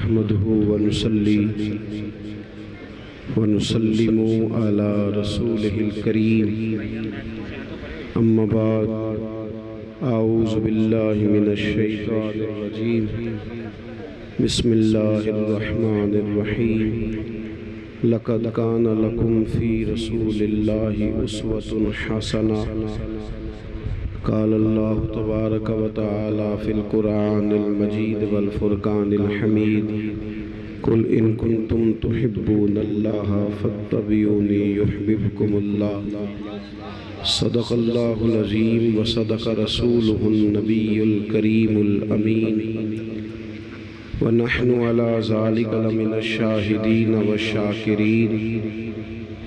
نحمده ونصلي ونسلم على رسوله الكريم اما بعد اعوذ باللہ من الشیطان الرجیم بسم اللہ الرحمن الرحیم لقد كان لكم في رسول الله أسوة حسنة قال الله تبارك وتعالى في القرآن المجيد والفرقان الحميد قل إن كنتم تحبون الله فاتبعوني يحببكم الله صدق الله العظيم وصدق رسوله النبي الكريم الأمين ونحن على ذلك لمن الشاهدين والشاكرين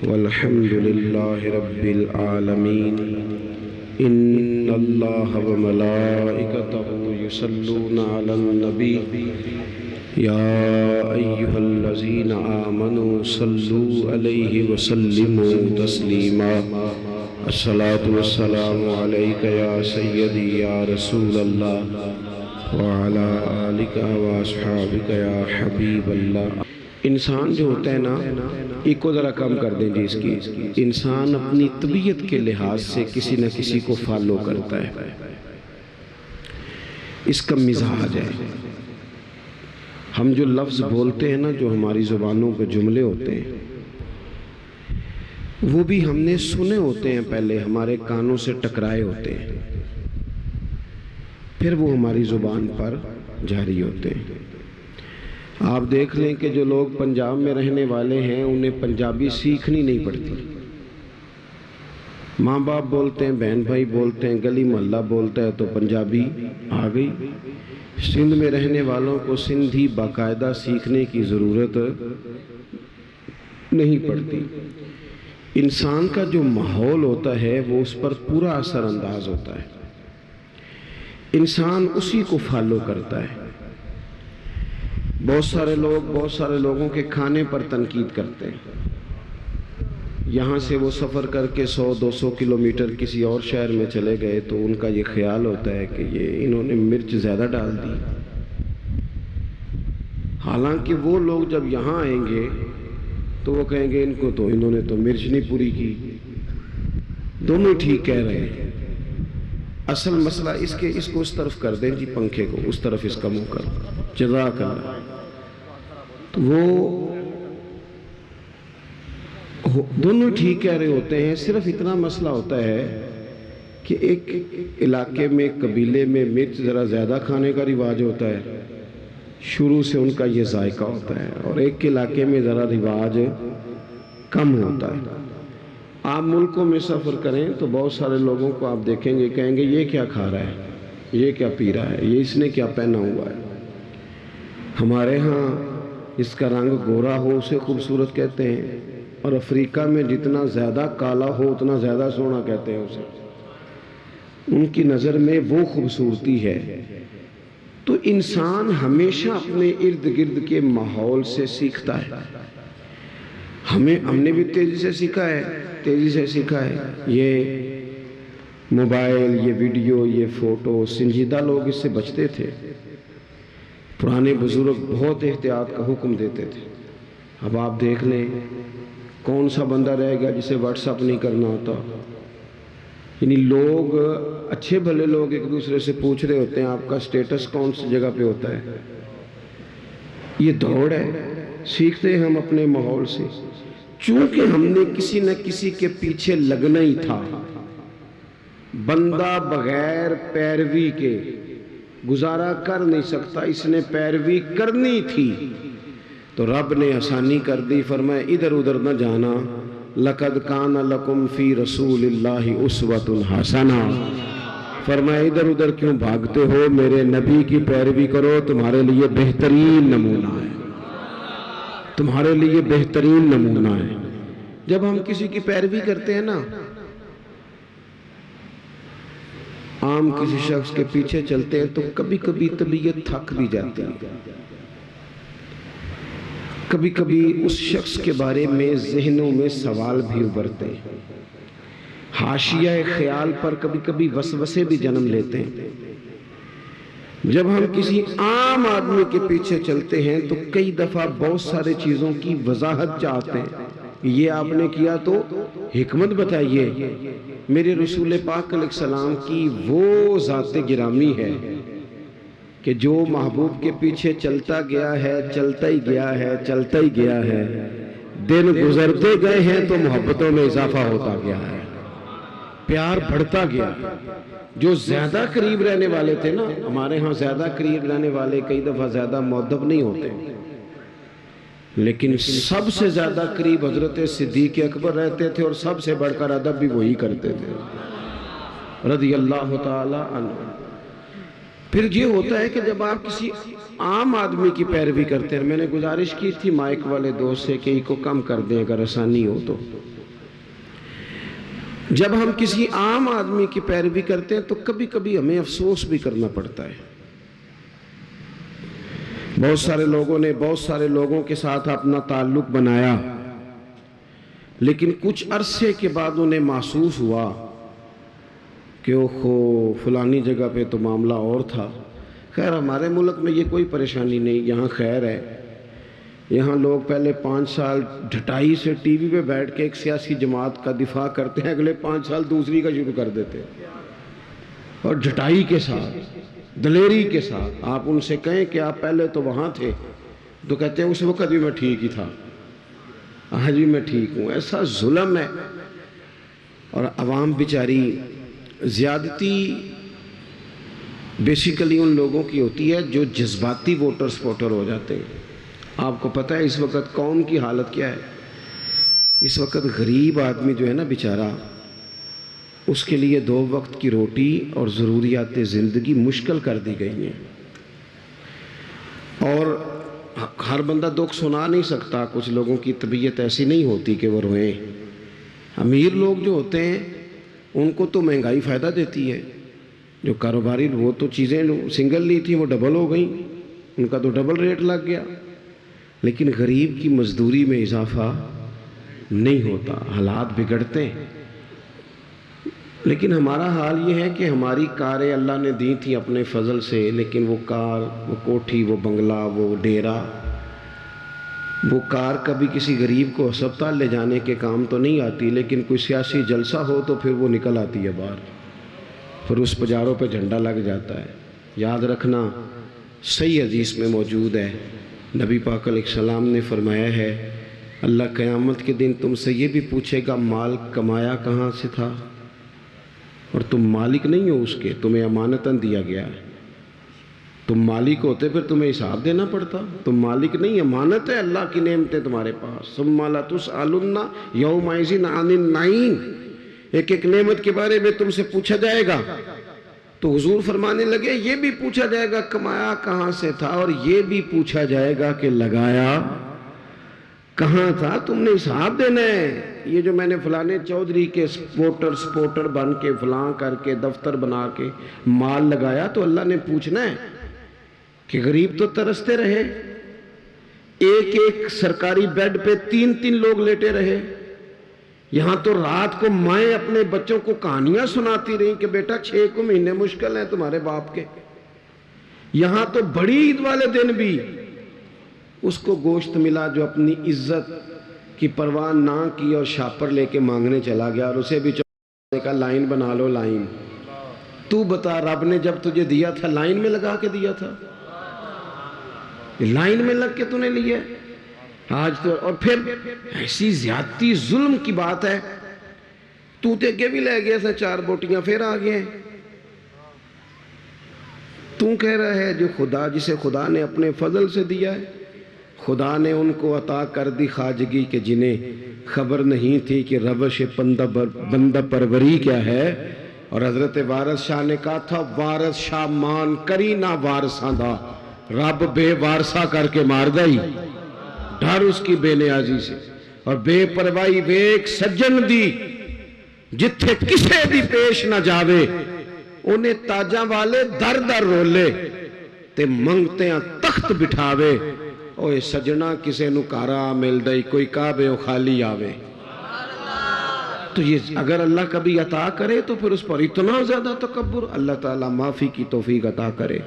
والحمد لله رب العالمين إن الله وملائكته يصلون على النبي يا أيها الذين آمنوا صلوا عليه وسلموا تسليما الصلاة والسلام عليك يا سيدي يا رسول الله وعلى آلك وأصحابك يا حبيب الله. انسان جو ہوتا ہے نا، ایک کو ذرا کم کر دیں جی اس کی. انسان اپنی طبیعت کے لحاظ سے کسی نہ کسی کو فالو کرتا ہے. اس کا مزاج ہے. ہم جو لفظ بولتے ہیں نا، جو ہماری زبانوں پہ جملے ہوتے ہیں، وہ بھی ہم نے سنے ہوتے ہیں، پہلے ہمارے کانوں سے ٹکرائے ہوتے ہیں، پھر وہ ہماری زبان پر جاری ہوتے ہیں. آپ دیکھ لیں کہ جو لوگ پنجاب میں رہنے والے ہیں انہیں پنجابی سیکھنی نہیں پڑتی. ماں باپ بولتے ہیں، بہن بھائی بولتے ہیں، گلی محلہ بولتا ہے تو پنجابی آ گئی. سندھ میں رہنے والوں کو سندھی باقاعدہ سیکھنے کی ضرورت نہیں پڑتی. انسان کا جو ماحول ہوتا ہے وہ اس پر پورا اثر انداز ہوتا ہے. انسان اسی کو فالو کرتا ہے. بہت سارے لوگوں کے کھانے پر تنقید کرتے ہیں. یہاں سے وہ سفر کر کے 100-200 کلومیٹر کسی اور شہر میں چلے گئے تو ان کا یہ خیال ہوتا ہے کہ انہوں نے مرچ زیادہ ڈال دی. حالانکہ وہ لوگ جب یہاں آئیں گے تو وہ کہیں گے انہوں نے تو مرچ نہیں پوری کی. دونوں ٹھیک کہہ رہے ہیں. اصل مسئلہ اس کو اس طرف کر دیں جی، پنکھے کو اس طرف اس کا منہ کر. جزاک اللہ. تو وہ دونوں ٹھیک کہہ رہے ہوتے ہیں. صرف اتنا مسئلہ ہوتا ہے کہ ایک علاقے میں، قبیلے میں مرچ ذرا زیادہ کھانے کا رواج ہوتا ہے، شروع سے ان کا یہ ذائقہ ہوتا ہے، اور ایک علاقے میں ذرا رواج کم ہوتا ہے. آپ ملکوں میں سفر کریں تو بہت سارے لوگوں کو آپ دیکھیں گے، کہیں گے یہ کیا کھا رہا ہے، یہ کیا پی رہا ہے، یہ اس نے کیا پہنا ہوا ہے. ہمارے ہاں اس کا رنگ گورا ہو اسے خوبصورت کہتے ہیں، اور افریقہ میں جتنا زیادہ کالا ہو اتنا زیادہ سونا کہتے ہیں اسے. ان کی نظر میں وہ خوبصورتی ہے. تو انسان ہمیشہ اپنے ارد گرد کے ماحول سے سیکھتا ہے. ہم نے بھی تیزی سے سیکھا ہے. یہ موبائل، یہ ویڈیو، یہ فوٹو، سنجیدہ لوگ اس سے بچتے تھے. پرانے بزرگ بہت احتیاط کا حکم دیتے تھے. اب آپ دیکھ لیں کون سا بندہ رہے گا جسے واٹس اپ نہیں کرنا ہوتا. یعنی لوگ، اچھے بھلے لوگ ایک دوسرے سے پوچھ رہے ہوتے ہیں آپ کا سٹیٹس کون سی جگہ پہ ہوتا ہے. یہ دوڑ ہے. سیکھتے ہیں ہم اپنے ماحول سے. چونکہ ہم نے کسی نہ کسی کے پیچھے لگنا ہی تھا. بندہ بغیر پیروی کے گزارا کر نہیں سکتا، اس نے پیروی کرنی تھی تو رب نے آسانی کر دی. فرمایا ادھر ادھر نہ جانا. لقد کان لکم فی رسول اللہ اسوۃ حسنہ. فرمایا ادھر ادھر کیوں بھاگتے ہو، میرے نبی کی پیروی کرو، تمہارے لیے بہترین نمونہ ہے. تمہارے لیے بہترین نمونہ ہے. جب ہم کسی کی پیروی کرتے ہیں نا، عام کسی شخص کے پیچھے چلتے ہیں تو کبھی کبھی طبیعت تھک بھی جاتی ہے. کبھی کبھی اس شخص کے بارے میں ذہنوں میں سوال بھی ابھرتے ہیں. حاشیہ خیال پر کبھی کبھی وسوسے بھی جنم لیتے ہیں. جب ہم کسی عام آدمی کے پیچھے چلتے ہیں تو کئی دفعہ بہت سارے چیزوں کی وضاحت چاہتے ہیں، یہ آپ نے کیا تو حکمت بتائیے۔ میرے رسول پاک علیہ السلام کی وہ ذات گرامی ہے کہ جو محبوب کے پیچھے چلتا گیا ہے، چلتا ہی گیا ہے، چلتا ہی گیا ہے، دن گزرتے گئے ہیں تو محبتوں میں اضافہ ہوتا گیا ہے، پیار بڑھتا گیا۔ جو زیادہ قریب رہنے والے تھے نا، ہمارے ہاں زیادہ قریب رہنے والے کئی دفعہ زیادہ مؤدب نہیں ہوتے، لیکن سب سے زیادہ قریب حضرت صدیق اکبر رہتے تھے، اور سب سے بڑھ کر ادب بھی وہی کرتے تھے رضی اللہ تعالی عنہ۔ پھر یہ ہوتا ہے کہ جب آپ کسی عام آدمی کی پیروی کرتے ہیں، میں نے گزارش کی تھی مائک والے دوست سے کہ ان کو کم کر دیں اگر آسانی ہو تو، جب ہم کسی عام آدمی کی پیروی کرتے ہیں تو کبھی کبھی ہمیں افسوس بھی کرنا پڑتا ہے۔ بہت سارے لوگوں نے بہت سارے لوگوں کے ساتھ اپنا تعلق بنایا، لیکن کچھ عرصے کے بعد انہیں محسوس ہوا کہ اوہو فلانی جگہ پہ تو معاملہ اور تھا۔ خیر ہمارے ملک میں یہ کوئی پریشانی نہیں، یہاں خیر ہے، یہاں لوگ پہلے 5 سال ڈھٹائی سے ٹی وی پہ بیٹھ کے ایک سیاسی جماعت کا دفاع کرتے ہیں، اگلے 5 سال دوسری کا شروع کر دیتے ہیں، اور ڈھٹائی کے ساتھ، دلیری کے ساتھ۔ آپ ان سے کہیں کہ آپ پہلے تو وہاں تھے، تو کہتے ہیں اس وقت بھی میں ٹھیک ہی تھا، آج بھی میں ٹھیک ہوں۔ ایسا ظلم ہے، اور عوام بیچاری زیادتی بیسیکلی ان لوگوں کی ہوتی ہے جو جذباتی ووٹر سپورٹر ہو جاتے ہیں۔ آپ کو پتہ ہے اس وقت قوم کی حالت کیا ہے؟ اس وقت غریب آدمی جو ہے نا بیچارہ، اس کے لیے 2 وقت کی روٹی اور ضروریات زندگی مشکل کر دی گئی ہیں، اور ہر بندہ دکھ سنا نہیں سکتا، کچھ لوگوں کی طبیعت ایسی نہیں ہوتی کہ وہ روئیں۔ امیر لوگ جو ہوتے ہیں ان کو تو مہنگائی فائدہ دیتی ہے، جو کاروباری وہ تو چیزیں سنگل لی تھی وہ ڈبل ہو گئیں، ان کا تو ڈبل ریٹ لگ گیا، لیکن غریب کی مزدوری میں اضافہ نہیں ہوتا، حالات بگڑتے ہیں۔ لیکن ہمارا حال یہ ہے کہ ہماری کاریں اللہ نے دی تھی اپنے فضل سے، لیکن وہ کار، وہ کوٹھی، وہ بنگلہ، وہ ڈیرا، وہ کار کبھی کسی غریب کو ہسپتال لے جانے کے کام تو نہیں آتی، لیکن کوئی سیاسی جلسہ ہو تو پھر وہ نکل آتی ہے باہر، پھر اس پجاروں پہ جھنڈا لگ جاتا ہے۔ یاد رکھنا، صحیح حدیث میں موجود ہے، نبی پاک علیہ السلام نے فرمایا ہے اللہ قیامت کے دن تم سے یہ بھی پوچھے گا مال کمایا کہاں سے تھا، اور تم مالک نہیں ہو اس کے، تمہیں امانتاً دیا گیا ہے۔ تم مالک ہوتے پھر تمہیں حساب دینا پڑتا، تم مالک نہیں، امانت ہے، اللہ کی نعمتیں تمہارے پاس۔ ثم لتسألن یومئذ عن النعیم، ایک ایک نعمت کے بارے میں تم سے پوچھا جائے گا۔ تو حضور فرمانے لگے یہ بھی پوچھا جائے گا کمایا کہاں سے تھا، اور یہ بھی پوچھا جائے گا کہ لگایا کہاں تھا، تم نے حساب دینا ہے۔ یہ جو میں نے فلانے چودھری کے سپورٹر بن کے فلاں کر کے دفتر بنا کے مال لگایا، تو اللہ نے پوچھنا ہے کہ غریب تو ترستے رہے، ایک ایک سرکاری بیڈ پہ 3 لوگ لیٹے رہے، یہاں تو رات کو مائیں اپنے بچوں کو کہانیاں سناتی رہیں کہ بیٹا 6 کو مہینے مشکل ہیں تمہارے باپ کے، یہاں تو بڑی عید والے دن بھی اس کو گوشت ملا جو اپنی عزت کی پرواہ نہ کی اور شاپر لے کے مانگنے چلا گیا، اور اسے بھی کہا لائن بنا لو لائن۔ تو بتا رب نے جب تجھے دیا تھا لائن میں لگا کے دیا تھا، لائن میں لگ کے تو نے لیا آج تو، اور پھر ایسی زیادتی ظلم کی بات ہے، تو تے کے بھی لے گیا تھا 4 بوٹیاں پھر آ گئے، تو کہہ رہا ہے جو خدا جسے خدا نے اپنے فضل سے دیا ہے، خدا نے ان کو عطا کر دی خواجگی کہ جنہیں خبر نہیں تھی کہ روش بندہ پروری کیا ہے۔ اور حضرت وارث شاہ نے کہا تھا وارث شاہ مان کری نہ وارثاں دا، رب بے وارثہ کر کے مار دائی، ڈر اس کی بے نیازی سے، اور بے پروائی ویک سجن دی جتھے کسے دی پیش نہ جاوے، انہیں تاجاں والے در در رولے تے منگتے ہیں تخت بٹھاوے، اوے سجنا کسے نو کارا مل دائی کوئی کعبے و خالی آوے۔ تو یہ اگر اللہ کبھی عطا کرے تو پھر اس پر اتنا زیادہ تکبر، اللہ تعالیٰ معافی کی توفیق عطا کرے۔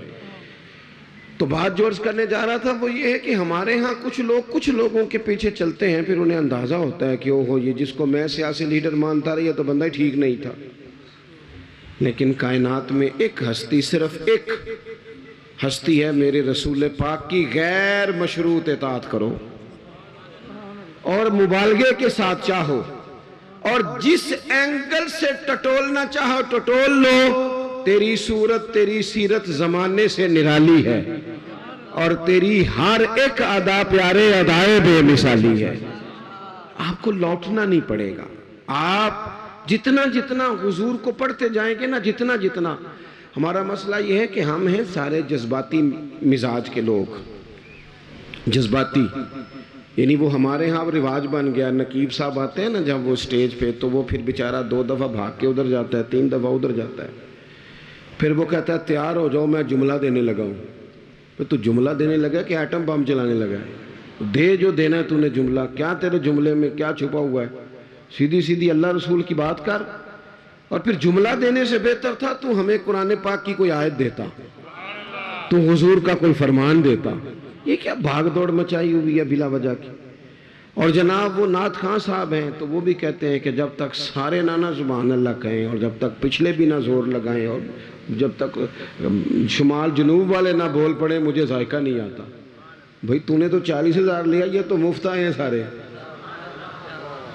تو بات جو عرض کرنے جا رہا تھا وہ یہ ہے کہ ہمارے ہاں کچھ لوگوں کے پیچھے چلتے ہیں، پھر انہیں اندازہ ہوتا ہے کہ اوہو یہ جس کو میں سیاسی لیڈر مانتا رہی ہے تو بندہ ہی ٹھیک نہیں تھا. لیکن کائنات میں ایک ہستی، صرف ایک ہستی ہے، میرے رسول پاک کی غیر مشروط اطاعت کرو اور مبالغے کے ساتھ چاہو، اور جس اینگل سے ٹٹولنا چاہو ٹٹول لو. تیری صورت، تیری سیرت زمانے سے نرالی ہے، اور تیری ہر ایک ادا پیارے ادائے بے مثالی ہے. آپ کو لوٹنا نہیں پڑے گا. آپ جتنا حضور کو پڑھتے جائیں گے نا، جتنا ہمارا مسئلہ یہ ہے کہ ہم ہیں سارے جذباتی مزاج کے لوگ. جذباتی یعنی وہ ہمارے ہاں رواج بن گیا. نقیب صاحب آتے ہیں نا جب وہ سٹیج پہ، تو وہ پھر بیچارہ 2 دفعہ بھاگ کے ادھر جاتا ہے، 3 دفعہ ادھر جاتا ہے. پھر وہ کہتا ہے تیار ہو جاؤ میں جملہ دینے لگا ہوں. پھر تو جملہ دینے لگا کہ ایٹم بم چلانے لگا ہے؟ دے جو دینا ہے تو نے جملہ. کیا تیرے جملے میں کیا چھپا ہوا ہے؟ سیدھی اللہ رسول کی بات کر. اور پھر جملہ دینے سے بہتر تھا تو ہمیں قرآن پاک کی کوئی آیت دیتا، تو حضور کا کوئی فرمان دیتا. یہ کیا بھاگ دوڑ مچائی ہوئی ہے بلا وجہ کی. اور جناب وہ نعت خان صاحب ہیں تو وہ بھی کہتے ہیں کہ جب تک سارے نہ سبحان اللہ کہیں، اور جب تک پچھلے بھی نہ زور لگائیں، اور جب تک شمال جنوب والے نہ بول پڑے، مجھے ذائقہ نہیں آتا. بھئی تو نے تو 40,000 لیا، یہ تو مفت آئے ہیں سارے.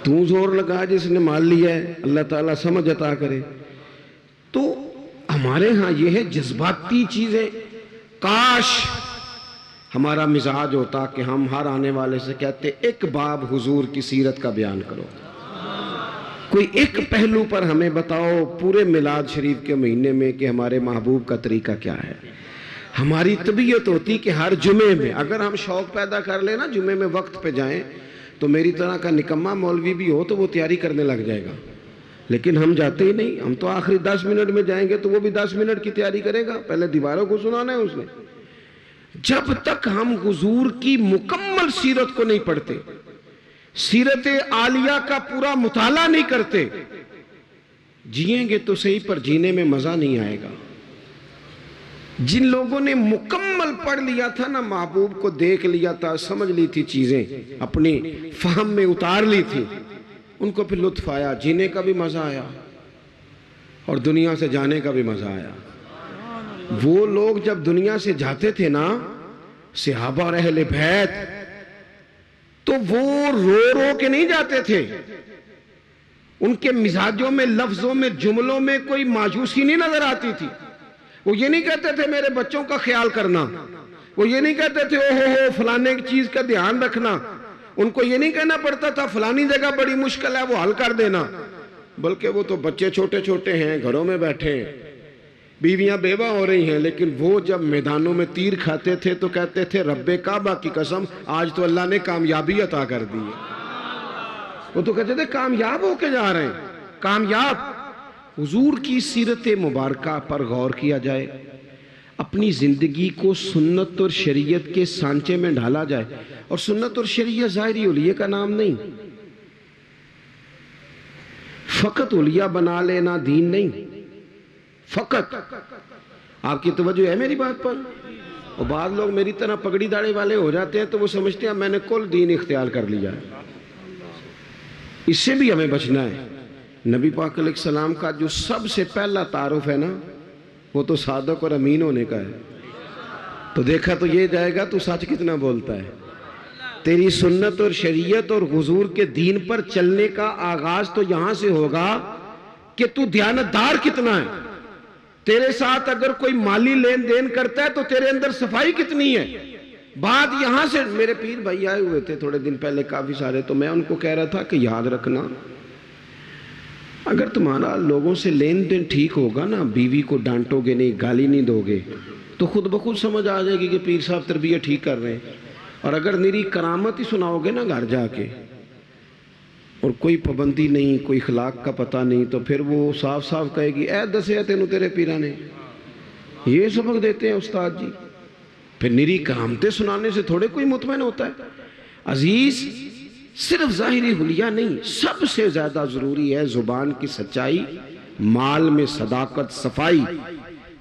تو زور لگا جس نے مال لیا ہے، اللہ تعالیٰ سمجھ عطا کرے. تو ہمارے ہاں یہ ہے جذباتی چیزیں. کاش ہمارا مزاج ہوتا کہ ہم ہر آنے والے سے کہتے ایک باب حضور کی سیرت کا بیان کرو، کوئی ایک پہلو پر ہمیں بتاؤ پورے میلاد شریف کے مہینے میں کہ ہمارے محبوب کا طریقہ کیا ہے. ہماری طبیعت ہوتی کہ ہر جمعے میں اگر ہم شوق پیدا کر لیں نا، جمعے میں وقت پہ جائیں، تو میری طرح کا نکمہ مولوی بھی ہو تو وہ تیاری کرنے لگ جائے گا. لیکن ہم جاتے ہی نہیں. ہم تو آخری 10 منٹ میں جائیں گے تو وہ بھی 10 منٹ کی تیاری کرے گا. پہلے دیواروں کو سنانا ہے اس نے. جب تک ہم حضور کی مکمل سیرت کو نہیں پڑھتے، سیرت عالیہ کا پورا مطالعہ نہیں کرتے، جئیں گے تو صحیح پر جینے میں مزہ نہیں آئے گا. جن لوگوں نے مکمل پڑھ لیا تھا نا، محبوب کو دیکھ لیا تھا، سمجھ لی تھی چیزیں، اپنی فہم میں اتار لی تھی، ان کو پھر لطف آیا، جینے کا بھی مزہ آیا اور دنیا سے جانے کا بھی مزہ آیا. وہ لوگ جب دنیا سے جاتے تھے نا، صحابہ اور اہل بیت، تو وہ رو رو کے نہیں جاتے تھے. ان کے مزاجوں میں، لفظوں میں، جملوں میں کوئی مایوسی نہیں نظر آتی تھی. وہ یہ نہیں کہتے تھے میرے بچوں کا خیال کرنا، وہ یہ نہیں کہتے تھے اوہو فلانے چیز کا دھیان رکھنا. ان کو یہ نہیں کہنا پڑتا تھا فلانی جگہ بڑی مشکل ہے وہ حل کر دینا. بلکہ وہ تو بچے چھوٹے چھوٹے ہیں، گھروں میں بیٹھے ہیں، بیویاں بیوہ ہو رہی ہیں، لیکن وہ جب میدانوں میں تیر کھاتے تھے تو کہتے تھے رب کعبہ کی قسم آج تو اللہ نے کامیابی عطا کر دی ہے. وہ تو کہتے تھے کامیاب ہو کے جا رہے ہیں، کامیاب. حضور کی سیرت مبارکہ پر غور کیا جائے، اپنی زندگی کو سنت اور شریعت کے سانچے میں ڈھالا جائے. اور سنت اور شریعت ظاہری اولیاء کا نام نہیں، فقط اولیاء بنا لینا دین نہیں. فقط آپ کی توجہ ہے میری بات پر؟ اور بعض لوگ میری طرح پگڑی داڑھی والے ہو جاتے ہیں تو وہ سمجھتے ہیں میں نے کل دین اختیار کر لیا ہے. اس سے بھی ہمیں بچنا ہے. نبی پاک علیہ السلام کا جو سب سے پہلا تعارف ہے نا، وہ تو صادق اور امین ہونے کا ہے. تو دیکھا تو یہ جائے گا تو سچ کتنا بولتا ہے. تیری سنت اور شریعت اور حضور کے دین پر چلنے کا آغاز تو یہاں سے ہوگا کہ تو دیانتدار کتنا ہے. تیرے ساتھ اگر کوئی مالی لین دین کرتا ہے تو تیرے اندر صفائی کتنی ہے. بات یہاں سے. میرے پیر بھائی آئے ہوئے تھے تھوڑے دن پہلے کافی سارے، تو میں ان کو کہہ رہا تھا کہ یاد رکھنا اگر تمہارا لوگوں سے لین دین ٹھیک ہوگا نا، بیوی کو ڈانٹو گے نہیں، گالی نہیں دو گے، تو خود بخود سمجھ آ جائے گی کہ پیر صاحب تربیت ٹھیک کر رہے ہیں. اور اگر میری کرامت ہی سناؤ گے نا گھر جا کے، اور کوئی پابندی نہیں، کوئی اخلاق کا پتہ نہیں، تو پھر وہ صاف صاف کہے گی اے دسے تینوں تیرے پیرا نے. یہ سبق دیتے ہیں استاد جی. پھر نری کرامتیں سنانے سے تھوڑے کوئی مطمئن ہوتا ہے. عزیز، صرف ظاہری حلیہ نہیں، سب سے زیادہ ضروری ہے زبان کی سچائی، مال میں صداقت، صفائی.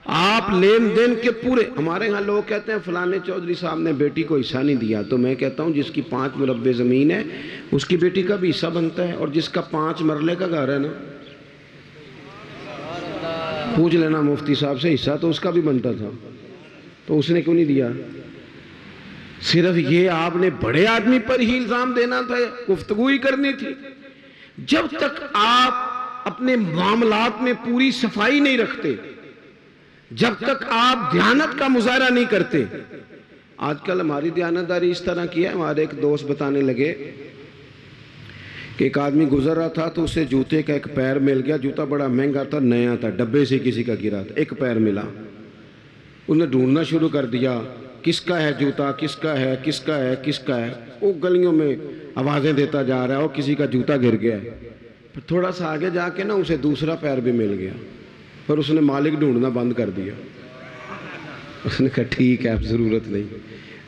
آپ لین دین کے پورے، ہمارے ہاں لوگ کہتے ہیں فلانے چودھری صاحب نے بیٹی کو حصہ نہیں دیا، تو میں کہتا ہوں جس کی 5 مربع زمین ہے اس کی بیٹی کا بھی حصہ بنتا ہے، اور جس کا 5 مرلے کا گھر ہے نا، پوچھ لینا مفتی صاحب سے، حصہ تو اس کا بھی بنتا تھا، تو اس نے کیوں نہیں دیا؟ صرف یہ آپ نے بڑے آدمی پر ہی الزام دینا تھا، گفتگو ہی کرنی تھی۔ جب تک آپ اپنے معاملات میں پوری صفائی نہیں رکھتے، جب تک آپ دیانت کا مظاہرہ نہیں کرتے۔ آج کل ہماری دیانتداری اس طرح کی ہے، ہمارے ایک دوست بتانے لگے کہ ایک آدمی گزر رہا تھا تو اسے جوتے کا ایک پیر مل گیا، جوتا بڑا مہنگا تھا، نیا تھا، ڈبے سے کسی کا گرا تھا، ایک پیر ملا۔ انہیں ڈھونڈنا شروع کر دیا، کس کا ہے جوتا، کس کا ہے، کس کا ہے، کس کا ہے۔ وہ گلیوں میں آوازیں دیتا جا رہا ہے، اور کسی کا جوتا گر گیا ہے۔ پھر تھوڑا سا آگے جا کے نا اسے دوسرا پیر بھی مل گیا، پر اس نے مالک ڈھونڈنا بند کر دیا۔ اس نے کہا ٹھیک ہے اب ضرورت نہیں۔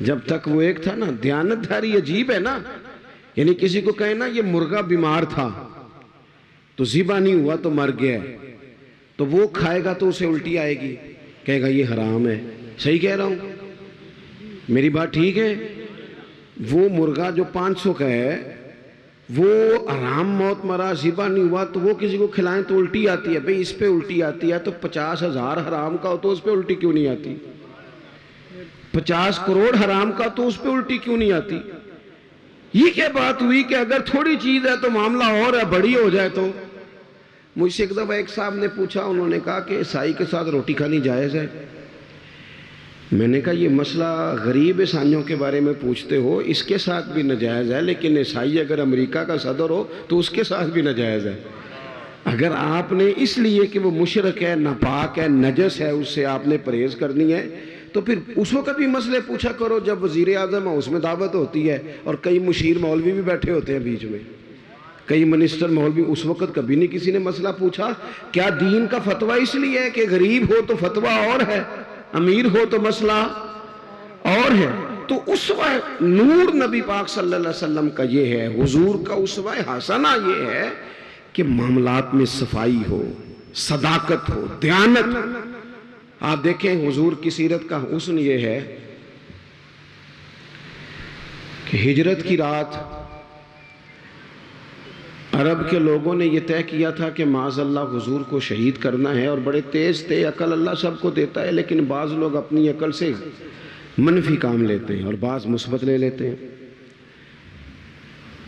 جب تک وہ ایک تھا نا، دیانتداری عجیب ہے نا، یعنی کسی کو کہے نا یہ مرغا بیمار تھا تو ذبح نہیں ہوا تو مر گیا ہے، تو وہ کھائے گا تو اسے الٹی آئے گی، کہے گا یہ حرام ہے۔ صحیح کہہ رہا ہوں؟ میری بات ٹھیک ہے؟ وہ مرغا جو 500 کا ہے، وہ حرام موت مرا، ذبح نہیں ہوا، تو وہ کسی کو کھلائیں تو الٹی آتی ہے۔ بھئی اس پہ الٹی آتی ہے تو 50,000 حرام کا ہو تو اس پہ الٹی کیوں نہیں آتی؟ 50 کروڑ حرام کا تو اس پہ الٹی کیوں نہیں آتی؟ یہ کیا بات ہوئی کہ اگر تھوڑی چیز ہے تو معاملہ اور ہے، بڑی ہو جائے تو؟ مجھ سے ایک دفعہ ایک صاحب نے پوچھا، انہوں نے کہا کہ عیسائی کے ساتھ روٹی کھانی جائز ہے؟ میں نے کہا یہ مسئلہ غریب عیسائیوں کے بارے میں پوچھتے ہو، اس کے ساتھ بھی ناجائز ہے، لیکن عیسائی اگر امریکہ کا صدر ہو تو اس کے ساتھ بھی ناجائز ہے۔ اگر آپ نے اس لیے کہ وہ مشرک ہے، ناپاک ہے، نجس ہے، اس سے آپ نے پرہیز کرنی ہے، تو پھر اس وقت بھی مسئلے پوچھا کرو جب وزیر اعظم اس میں دعوت ہوتی ہے اور کئی مشیر مولوی بھی بیٹھے ہوتے ہیں بیچ میں، کئی منسٹر مولوی۔ اس وقت کبھی نہیں کسی نے مسئلہ پوچھا؟ کیا دین کا فتویٰ اس لیے ہے کہ غریب ہو تو فتویٰ اور ہے، امیر ہو تو مسئلہ اور ہے؟ تو اسوہ نور نبی پاک صلی اللہ علیہ وسلم کا یہ ہے، حضور کا اسوہ حسنہ یہ ہے کہ معاملات میں صفائی ہو، صداقت ہو، دیانت ہو۔ آپ دیکھیں حضور کی سیرت کا حسن یہ ہے کہ ہجرت کی رات عرب کے لوگوں نے یہ طے کیا تھا کہ معاذ اللہ حضور کو شہید کرنا ہے، اور بڑے تیز تھے، عقل اللہ سب کو دیتا ہے، لیکن بعض لوگ اپنی عقل سے منفی کام لیتے ہیں اور بعض مثبت لے لیتے ہیں۔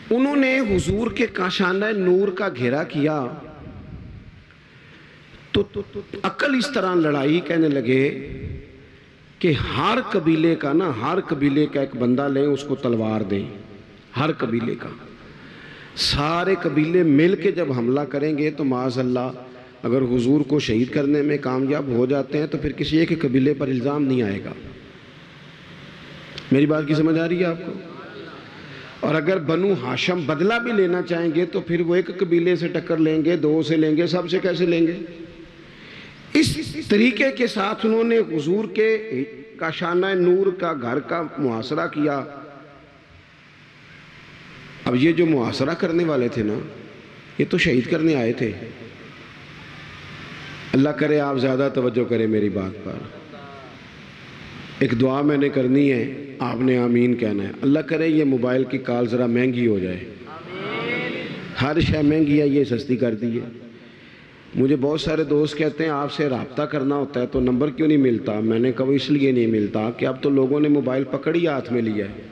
انہوں نے حضور کے کاشانہ نور کا گھیرا کیا تو عقل اس طرح لڑائی، کہنے لگے کہ ہر قبیلے کا نا، ہر قبیلے کا ایک بندہ لیں، اس کو تلوار دیں، ہر قبیلے کا۔ سارے قبیلے مل کے جب حملہ کریں گے تو معاذ اللہ اگر حضور کو شہید کرنے میں کامیاب ہو جاتے ہیں تو پھر کسی ایک قبیلے پر الزام نہیں آئے گا۔ میری بات کی سمجھ آ رہی ہے آپ کو؟ اور اگر بنو ہاشم بدلہ بھی لینا چاہیں گے تو پھر وہ ایک قبیلے سے ٹکر لیں گے، 2 سے لیں گے، سب سے کیسے لیں گے؟ اس طریقے کے ساتھ انہوں نے حضور کے کاشانہ نور کا گھر کا محاصرہ کیا۔ اب یہ جو محاصرہ کرنے والے تھے نا، یہ تو شہید کرنے آئے تھے۔ اللہ کرے آپ زیادہ توجہ کریں میری بات پر۔ ایک دعا میں نے کرنی ہے، آپ نے آمین کہنا ہے۔ اللہ کرے یہ موبائل کی کال ذرا مہنگی ہو جائے، ہر شے مہنگی ہے، یہ سستی کر دی ہے۔ مجھے بہت سارے دوست کہتے ہیں آپ سے رابطہ کرنا ہوتا ہے تو نمبر کیوں نہیں ملتا؟ میں نے کہا اس لیے نہیں ملتا کہ اب تو لوگوں نے موبائل پکڑی ہاتھ میں لیا ہے،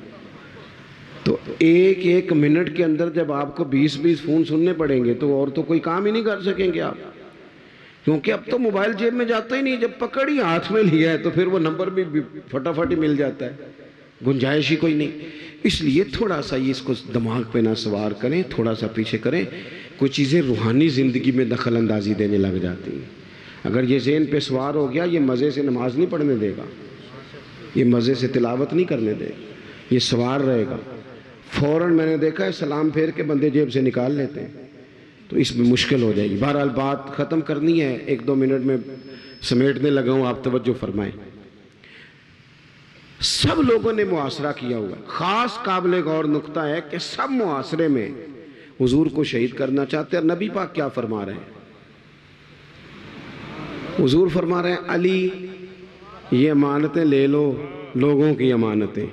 تو ایک منٹ کے اندر جب آپ کو 20 فون سننے پڑیں گے تو اور تو کوئی کام ہی نہیں کر سکیں گے آپ، کیونکہ اب تو موبائل جیب میں جاتا ہی نہیں، جب پکڑی ہاتھ میں لیا ہے تو پھر وہ نمبر بھی فٹافٹ ہی مل جاتا ہے، گنجائش ہی کوئی نہیں۔ اس لیے تھوڑا سا یہ اس کو دماغ پہ نہ سوار کریں، تھوڑا سا پیچھے کریں، کوئی چیزیں روحانی زندگی میں دخل اندازی دینے لگ جاتی ہیں۔ اگر یہ ذہن پہ سوار ہو گیا، یہ مزے سے نماز نہیں پڑھنے دے گا، یہ مزے سے تلاوت نہیں کرنے دے گا، یہ سوار رہے گا۔ فوراً میں نے دیکھا ہے سلام پھیر کے بندے جیب سے نکال لیتے ہیں، تو اس میں مشکل ہو جائے گی۔ بہرحال بات ختم کرنی ہے، 1-2 منٹ میں سمیٹنے لگا ہوں، آپ توجہ فرمائیں۔ سب لوگوں نے محاصرہ کیا ہوا ہے۔ خاص قابل غور نقطہ ہے کہ سب محاصرے میں حضور کو شہید کرنا چاہتے ہیں، اور نبی پاک کیا فرما رہے ہیں؟ حضور فرما رہے ہیں علی یہ امانتیں لے لو، لوگوں کی امانتیں،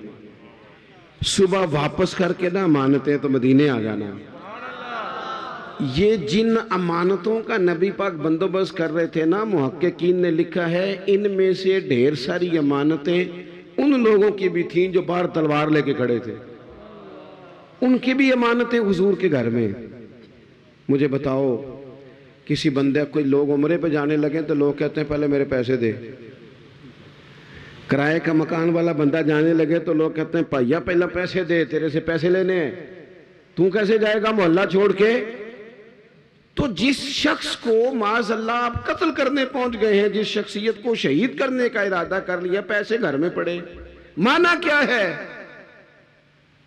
صبح واپس کر کے نا امانتیں تو مدینے آ جانا۔ یہ جن امانتوں کا نبی پاک بندوبست کر رہے تھے نا، محققین نے لکھا ہے ان میں سے ڈھیر ساری امانتیں ان لوگوں کی بھی تھیں جو باہر تلوار لے کے کھڑے تھے، ان کی بھی امانتیں حضور کے گھر میں۔ مجھے بتاؤ کسی بندے کوئی لوگ عمرے پہ جانے لگے تو لوگ کہتے ہیں پہلے میرے پیسے دے، کرائے کا مکان والا بندہ جانے لگے تو لوگ کہتے ہیں پائیا پہلا پیسے دے، تیرے سے پیسے لینے ہیں، تو کیسے جائے گا محلہ چھوڑ کے؟ تو جس شخص کو معاذ اللہ آپ قتل کرنے پہنچ گئے ہیں، جس شخصیت کو شہید کرنے کا ارادہ کر لیا، پیسے گھر میں پڑے، معنی کیا ہے؟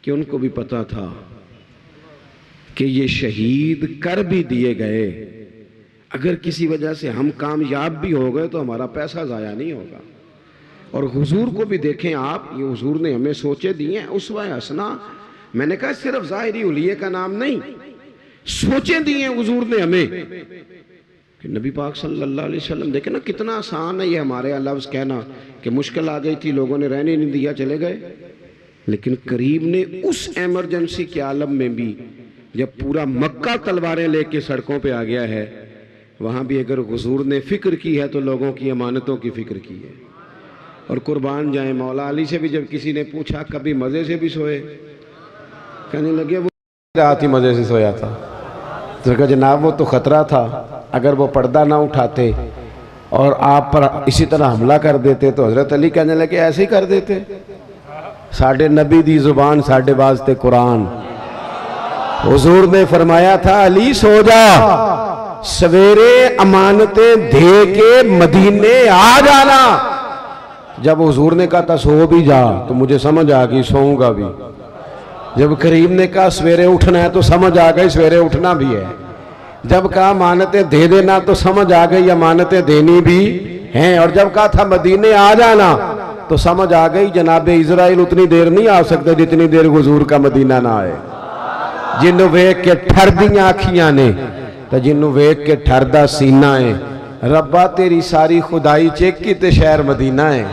کہ ان کو بھی پتا تھا کہ یہ شہید کر بھی دیے گئے، اگر کسی وجہ سے ہم کامیاب بھی ہو گئے تو ہمارا پیسہ ضائع نہیں ہوگا۔ اور حضور کو بھی دیکھیں آپ، یہ حضور نے ہمیں سوچے دیے ہیں، اسوہ حسنہ، میں نے کہا صرف ظاہری حلیے کا نام نہیں، سوچیں دیے ہیں حضور نے ہمیں کہ نبی پاک صلی اللہ علیہ وسلم، دیکھیں نا کتنا آسان ہے یہ ہمارے لفظ کہنا کہ مشکل آ گئی تھی، لوگوں نے رہنے نہیں دیا، چلے گئے، لیکن کریم نے اس ایمرجنسی کے عالم میں بھی جب پورا مکہ تلواریں لے کے سڑکوں پہ آ گیا ہے، وہاں بھی اگر حضور نے فکر کی ہے تو لوگوں کی امانتوں کی فکر کی ہے۔ اور قربان جائیں، مولا علی سے بھی جب کسی نے پوچھا کبھی مزے سے بھی سوئے، کہنے لگے وہ رات ہی مزے سے سویا تھا۔ تو کہا جناب وہ تو خطرہ تھا، اگر وہ پردہ نہ اٹھاتے اور آپ پر اسی طرح حملہ کر دیتے تو حضرت علی کہنے لگے ایسے ہی کر دیتے، ساڈے نبی دی زبان ساڈے واسطے قرآن۔ حضور نے فرمایا تھا علی سو جا، سویرے امانتیں دے کے مدینے آ جانا۔ جب حضور نے کہا تھا سو بھی جا تو مجھے سمجھ آ گئی سوؤں گا بھی، جب کریم نے کہا سویرے اٹھنا ہے تو سمجھ آ گئی سویرے اٹھنا بھی ہے، جب کہا امانتیں دے دینا تو سمجھ آ گئی امانتیں دینی بھی ہیں، اور جب کہا تھا مدینے آ جانا تو سمجھ آ گئی جناب اسرائیل اتنی دیر نہیں آ سکتے جتنی دیر حضور کا مدینہ نہ آئے۔ جنوں ویکھ کے ٹھر دیاں آکھیاں نے تو جنوں ویکھ کے ٹھر دا سینہ ہے، ربا تیری ساری خدائی چیکی تے شہر مدینہ ہے،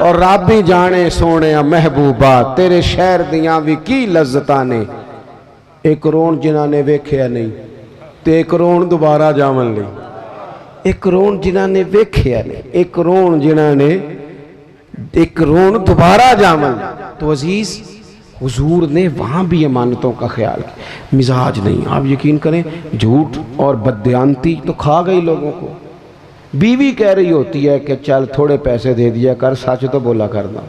اور رب ہی جانے سونے محبوبہ تیرے شہر دیاں بھی کی لذتاں نے۔ ایک رون جنہاں نے ویکھیا نہیں تے ایک رون دوبارہ جامن لی، ایک رون جنہاں نے ویکھیا نہیں، ایک رون جنہاں نے ایک رون دوبارہ جامن لی۔ تو عزیز حضور نے وہاں بھی امانتوں کا خیال کیا، مزاج نہیں۔ آپ یقین کریں جھوٹ اور بددیانتی تو کھا گئی لوگوں کو۔ بیوی کہہ رہی ہوتی ہے کہ چل تھوڑے پیسے دے دیا کر، سچ تو بولا کرنا،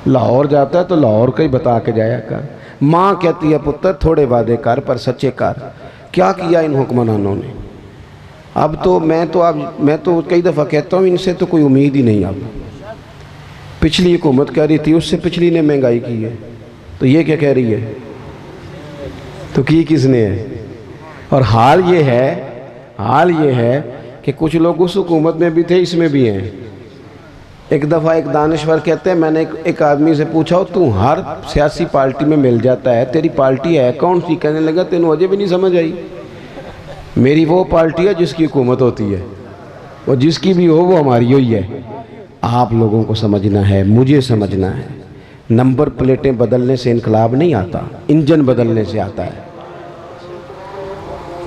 لاہور جاتا ہے تو لاہور کا ہی بتا کے جایا کر۔ ماں کہتی ہے پتر تھوڑے وعدے کر پر سچے کر۔ کیا کیا ان حکمرانوں نے؟ اب تو میں تو کئی دفعہ کہتا ہوں ان سے تو کوئی امید ہی نہیں۔ اب پچھلی حکومت کہہ رہی تھی، اس سے پچھلی نے مہنگائی کی ہے، تو یہ کیا کہہ رہی ہے؟ تو کی کس نے ہے؟ اور حال یہ ہے کہ کچھ لوگ اس حکومت میں بھی تھے، اس میں بھی ہیں۔ ایک دفعہ ایک دانشور کہتے ہیں میں نے ایک آدمی سے پوچھا تو ہر سیاسی پارٹی میں مل جاتا ہے، تیری پارٹی ہے کون سی؟ کہنے لگا تینوں اجے بھی نہیں سمجھ آئی، میری وہ پارٹی ہے جس کی حکومت ہوتی ہے، اور جس کی بھی ہو وہ ہماری ہوئی ہے۔ آپ لوگوں کو سمجھنا ہے، مجھے سمجھنا ہے، نمبر پلیٹیں بدلنے سے انقلاب نہیں آتا، انجن بدلنے سے آتا ہے۔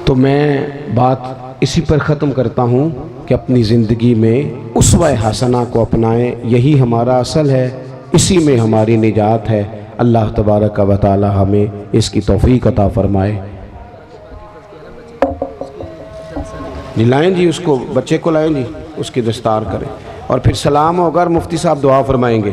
تو میں بات اسی پر ختم کرتا ہوں کہ اپنی زندگی میں اسوہ حسنہ کو اپنائیں، یہی ہمارا اصل ہے، اسی میں ہماری نجات ہے۔ اللہ تبارک و تعالی ہمیں اس کی توفیق عطا فرمائے۔ جی لائیں جی، اس کو بچے کو لائیں جی، اس کی دستار کریں، اور پھر سلام ہوگا اور مفتی صاحب دعا فرمائیں گے۔